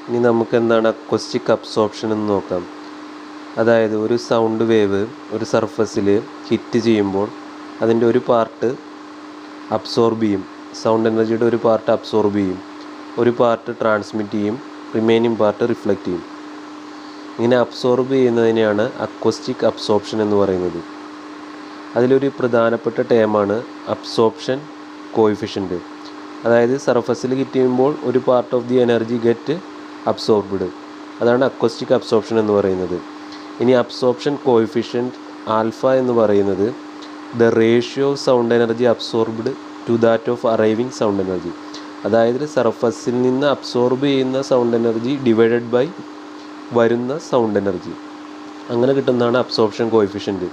ഇനി നമുക്ക് എന്താണ് അക്വസ്റ്റിക് അബ്സോർപ്ഷൻ എന്ന് നോക്കാം. അതായത് ഒരു സൗണ്ട് വേവ് ഒരു സർഫസിൽ ഹിറ്റ് ചെയ്യുമ്പോൾ അതിൻ്റെ ഒരു പാർട്ട് അബ്സോർബ് ചെയ്യും, സൗണ്ട് എനർജിയുടെ ഒരു പാർട്ട് അബ്സോർബ് ചെയ്യും, ഒരു പാർട്ട് ട്രാൻസ്മിറ്റ് ചെയ്യും, റിമൈനിങ് പാർട്ട് റിഫ്ലക്റ്റ് ചെയ്യും. ഇങ്ങനെ അബ്സോർബ് ചെയ്യുന്നതിനെയാണ് അക്വസ്റ്റിക് അബ്സോർപ്ഷൻ എന്ന് പറയുന്നത്. അതിലൊരു പ്രധാനപ്പെട്ട ടേമാണ് അബ്സോർപ്ഷൻ കോഎഫിഷ്യൻറ്റ്. അതായത് സർഫസിൽ ഹിറ്റ് ചെയ്യുമ്പോൾ ഒരു part of the energy get absorbed, അതാണ് അക്വസ്റ്റിക് അബ്സോർപ്ഷൻ എന്ന് പറയുന്നത്. ഇനി അബ്സോർപ്ഷൻ കോഎഫിഷ്യൻറ്റ് ആൽഫ എന്ന് പറയുന്നത് the ratio of sound energy absorbed to that of arriving sound energy. അതായത് സർഫസിൽ നിന്ന് അബ്സോർബ് ചെയ്യുന്ന സൗണ്ട് എനർജി ഡിവൈഡഡ് ബൈ വരുന്ന സൗണ്ട് എനർജി, അങ്ങനെ കിട്ടുന്നതാണ് അബ്സോർപ്ഷൻ കോഎഫിഷ്യൻറ്റ്.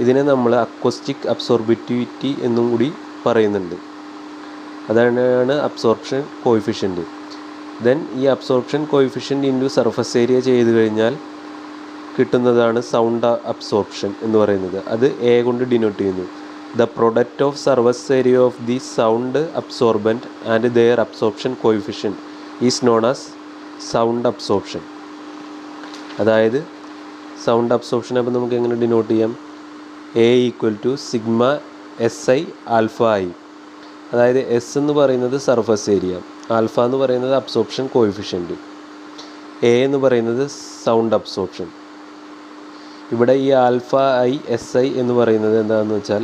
ഇതിനെ നമ്മൾ അക്വസ്റ്റിക് അബ്സോർബിറ്റിവിറ്റി എന്നും കൂടി പറയുന്നുണ്ട്. അതാണ് അബ്സോർപ്ഷൻ കോഎഫിഷ്യൻറ്റ്. ദെൻ ഈ absorption coefficient into surface area ചെയ്ത് കഴിഞ്ഞാൽ കിട്ടുന്നതാണ് സൗണ്ട് അബ്സോർപ്ഷൻ എന്ന് പറയുന്നത്. അത് എ കൊണ്ട് ഡിനോട്ട് ചെയ്യുന്നു. The product of surface area of the sound absorbent and their absorption coefficient is known as sound absorption. അതായത് സൗണ്ട് അബ്സോർപ്ഷൻ അപ്പോൾ നമുക്ക് എങ്ങനെ ഡിനോട്ട് ചെയ്യാം? A equal to sigma S I alpha I. അതായത് S എന്ന് പറയുന്നത് surface area, alpha എന്ന് പറയുന്നത് അബ്സോർപ്ഷൻ കോഎഫിഷ്യൻറ്റ്, എ എന്ന് പറയുന്നത് സൗണ്ട് അബ്സോർപ്ഷൻ. ഇവിടെ ഈ ആൽഫ ഐ എസ് ഐ എന്ന് പറയുന്നത് എന്താണെന്ന് വെച്ചാൽ,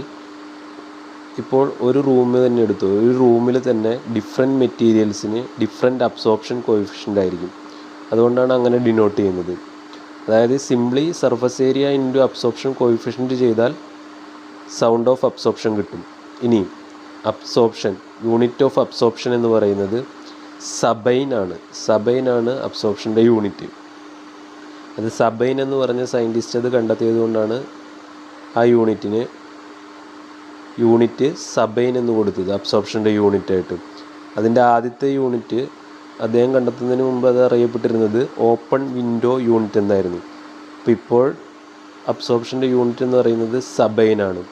ഇപ്പോൾ ഒരു റൂം തന്നെ എടുത്തു, ഒരു റൂമിൽ തന്നെ ഡിഫറെൻറ്റ് മെറ്റീരിയൽസിന് ഡിഫറെൻറ്റ് അബ്സോർപ്ഷൻ കോഎഫിഷ്യൻ്റ് ആയിരിക്കും. അതുകൊണ്ടാണ് അങ്ങനെ ഡിനോട്ട് ചെയ്യുന്നത്. അതായത് simply surface area into absorption coefficient ചെയ്താൽ സൗണ്ട് ഓഫ് അബ്സോർപ്ഷൻ കിട്ടും. ഇനി അബ്സോർപ്ഷൻ യൂണിറ്റ് ഓഫ് അബ്സോർപ്ഷൻ എന്ന് പറയുന്നത് സബൈൻ ആണ് അബ്സോർപ്ഷൻ്റെ യൂണിറ്റ്. അത് സബൈൻ എന്ന് പറഞ്ഞ സയൻറ്റിസ്റ്റ് അത് കണ്ടെത്തിയത് കൊണ്ടാണ് ആ യൂണിറ്റ് സബൈൻ എന്ന് കൊടുത്തത് അബ്സോർപ്ഷൻ്റെ യൂണിറ്റായിട്ട്. അതിൻ്റെ ആദ്യത്തെ യൂണിറ്റ് അദ്ദേഹം കണ്ടെത്തുന്നതിന് മുമ്പ് അത് അറിയപ്പെട്ടിരുന്നത് ഓപ്പൺ വിൻഡോ യൂണിറ്റ് എന്നായിരുന്നു. അപ്പോൾ ഇപ്പോൾ അബ്സോർപ്ഷൻ്റെ യൂണിറ്റ് എന്ന് പറയുന്നത് സബൈൻ ആണ്.